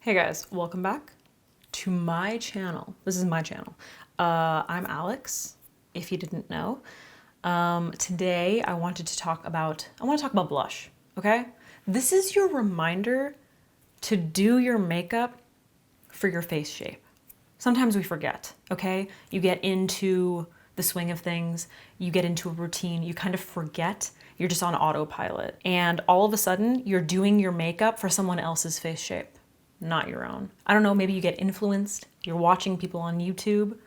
Hey guys, welcome back to my channel. This is my channel. I'm Alex, if you didn't know. Today I want to talk about blush, okay? This is your reminder to do your makeup for your face shape. Sometimes we forget, okay? You get into the swing of things, you get into a routine, you kind of forget, you're just on autopilot. And all of a sudden, you're doing your makeup for someone else's face shape, not your own. I don't know, maybe you get influenced, you're watching people on YouTube,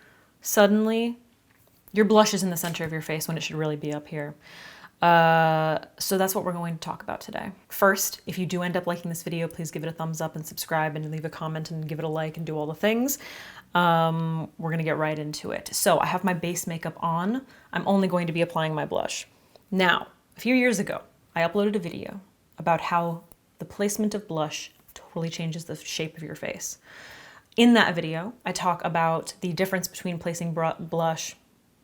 suddenly your blush is in the center of your face when it should really be up here. So that's what we're going to talk about today. First, if you do end up liking this video, please give it a thumbs up and subscribe and leave a comment and give it a like and do all the things. We're gonna get right into it. So I have my base makeup on. I'm only going to be applying my blush. Now, a few years ago, I uploaded a video about how the placement of blush totally changes the shape of your face. In that video, I talk about the difference between placing blush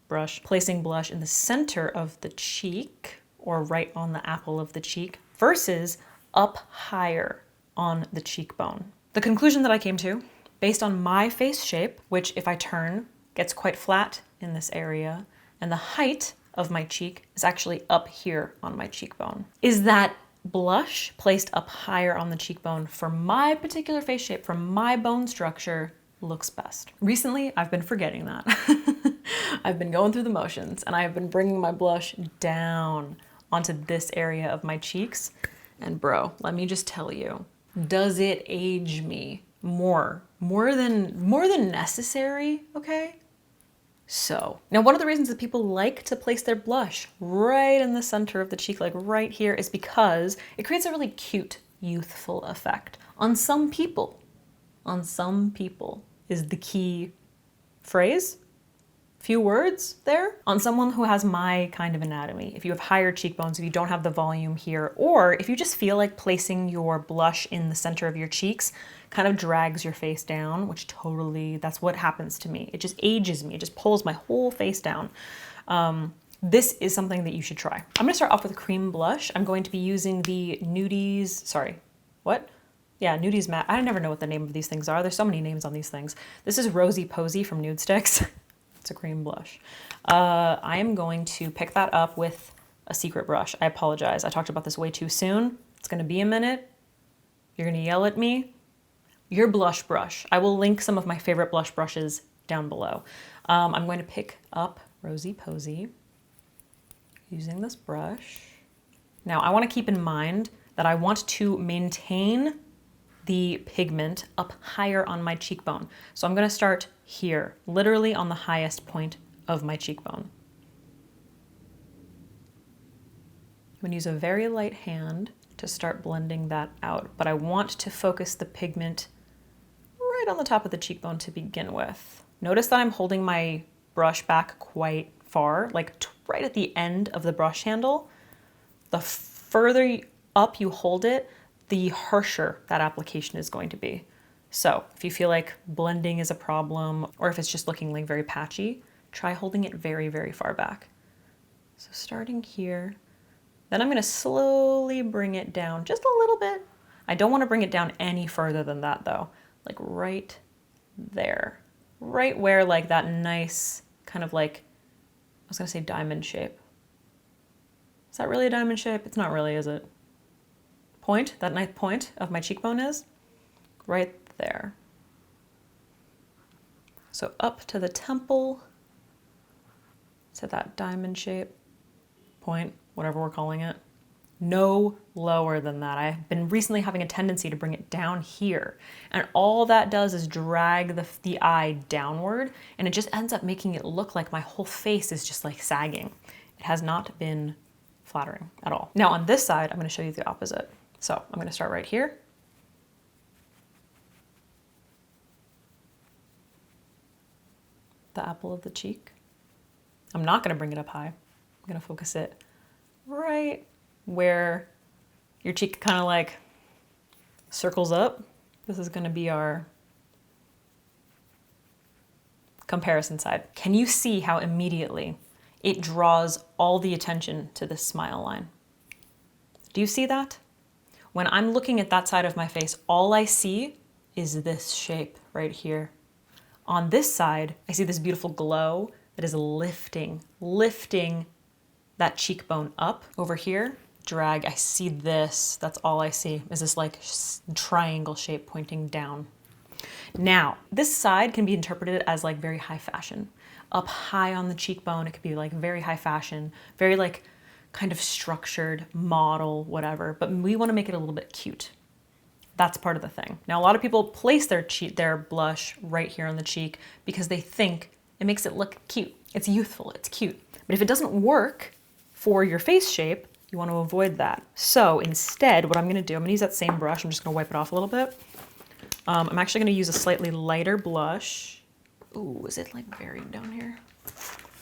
in the center of the cheek or right on the apple of the cheek versus up higher on the cheekbone. The conclusion that I came to, based on my face shape, which if I turn gets quite flat in this area, and the height of my cheek is actually up here on my cheekbone, is that blush placed up higher on the cheekbone for my particular face shape, for my bone structure, looks best. Recently, I've been forgetting that. I've been going through the motions and I have been bringing my blush down onto this area of my cheeks. And bro, let me just tell you, does it age me more than necessary, okay? So, now one of the reasons that people like to place their blush right in the center of the cheek, like right here, is because it creates a really cute, youthful effect. On some people is the key phrase. Few words there. On someone who has my kind of anatomy, if you have higher cheekbones, if you don't have the volume here, or if you just feel like placing your blush in the center of your cheeks kind of drags your face down, which totally, that's what happens to me. It just ages me. It just pulls my whole face down. This is something that you should try. I'm gonna start off with a cream blush. I'm going to be using the Nudies Matte. I never know what the name of these things are. There's so many names on these things. This is Rosy Posy from Nude Sticks. It's a cream blush. I am going to pick that up with a secret brush. I apologize. I talked about this way too soon. It's gonna be a minute. You're gonna yell at me. Your blush brush. I will link some of my favorite blush brushes down below. I'm going to pick up Rosy Posy using this brush. Now I wanna keep in mind that I want to maintain the pigment up higher on my cheekbone. So I'm gonna start here, literally on the highest point of my cheekbone. I'm gonna use a very light hand to start blending that out, but I want to focus the pigment right on the top of the cheekbone to begin with. Notice that I'm holding my brush back quite far, like right at the end of the brush handle. The further up you hold it, the harsher that application is going to be. So if you feel like blending is a problem, or if it's just looking like very patchy, try holding it very, very far back. So starting here, then I'm gonna slowly bring it down just a little bit. I don't wanna bring it down any further than that though, like right there. Right where like that nice kind of like, I was gonna say diamond shape. Is that really a diamond shape? It's not really, is it? Point, that nice point of my cheekbone is right there. So up to the temple, to that diamond shape, point, whatever we're calling it. No lower than that. I've been recently having a tendency to bring it down here, and all that does is drag the eye downward, and it just ends up making it look like my whole face is just like sagging. It has not been flattering at all. Now on this side, I'm gonna show you the opposite. So I'm gonna start right here. The apple of the cheek. I'm not gonna bring it up high. I'm gonna focus it right where your cheek kind of like circles up. This is gonna be our comparison side. Can you see how immediately it draws all the attention to this smile line? Do you see that? When I'm looking at that side of my face, all I see is this shape right here. On this side, I see this beautiful glow that is lifting that cheekbone up. Over here, drag, I see this. That's all I see is this like triangle shape pointing down. Now, this side can be interpreted as like very high fashion. Up high on the cheekbone, it could be like very high fashion, very like kind of structured, model, whatever, but we want to make it a little bit cute. That's part of the thing. Now, a lot of people place their blush right here on the cheek because they think it makes it look cute. It's youthful, it's cute. But if it doesn't work for your face shape, you want to avoid that. So instead, what I'm gonna do, I'm gonna use that same brush. I'm just gonna wipe it off a little bit. I'm actually gonna use a slightly lighter blush. Ooh, is it like buried down here?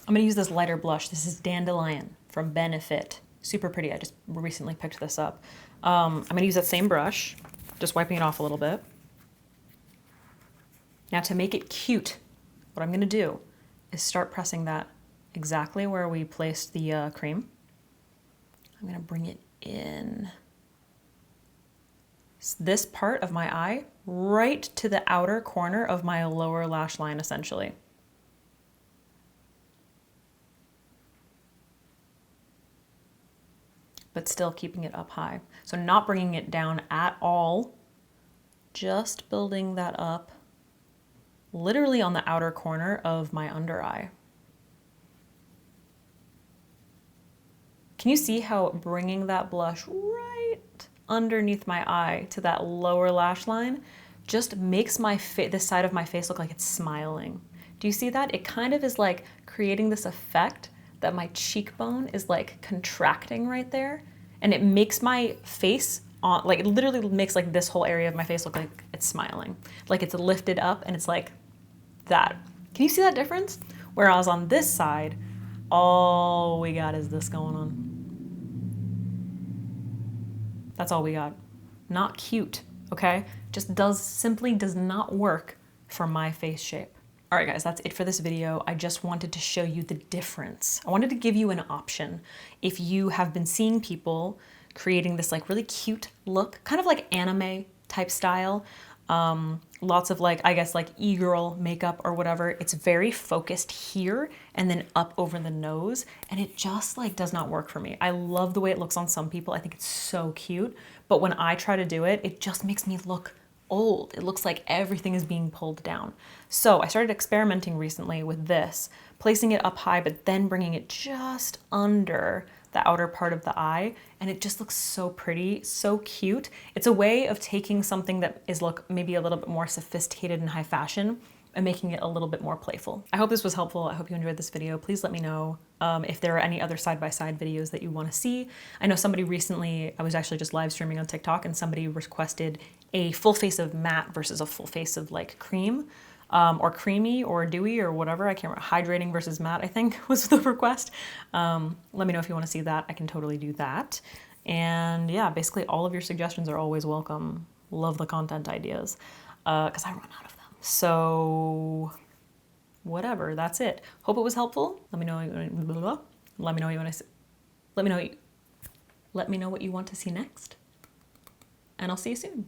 I'm gonna use this lighter blush. This is Dandelion from Benefit. Super pretty, I just recently picked this up. I'm gonna use that same brush, just wiping it off a little bit. Now to make it cute, what I'm gonna do is start pressing that exactly where we placed the cream. I'm gonna bring it in this part of my eye, right to the outer corner of my lower lash line, essentially. But still keeping it up high. So not bringing it down at all, just building that up literally on the outer corner of my under eye. Can you see how bringing that blush right underneath my eye to that lower lash line just makes this side of my face look like it's smiling? Do you see that? It kind of is like creating this effect that my cheekbone is like contracting right there, and it makes my face like, it literally makes like this whole area of my face look like it's smiling, like it's lifted up, and it's like that. Can you see that difference? Whereas on this side, all we got is this going on. That's all we got. Not cute, okay? Just simply does not work for my face shape. All right, guys, that's it for this video. I just wanted to show you the difference. I wanted to give you an option. If you have been seeing people creating this like really cute look, kind of like anime type style, lots of like, I guess like e-girl makeup or whatever. It's very focused here and then up over the nose, and it just like does not work for me. I love the way it looks on some people. I think it's so cute, but when I try to do it, it just makes me look old. It looks like everything is being pulled down. So I started experimenting recently with this, placing it up high, but then bringing it just under the outer part of the eye, and it just looks so pretty, so cute. It's a way of taking something that is maybe a little bit more sophisticated and high fashion and making it a little bit more playful. I hope this was helpful. I hope you enjoyed this video. Please let me know if there are any other side-by-side videos that you want to see. I know somebody recently, I was actually just live streaming on TikTok, and somebody requested a full face of matte versus a full face of like cream. Or creamy or dewy or whatever. I can't remember. Hydrating versus matte, I think was the request. Let me know if you want to see that. I can totally do that. And yeah, basically all of your suggestions are always welcome. Love the content ideas because I run out of them. So whatever, that's it. Hope it was helpful. Let me know. Let me know you want to. Let me know what you want to see next. And I'll see you soon.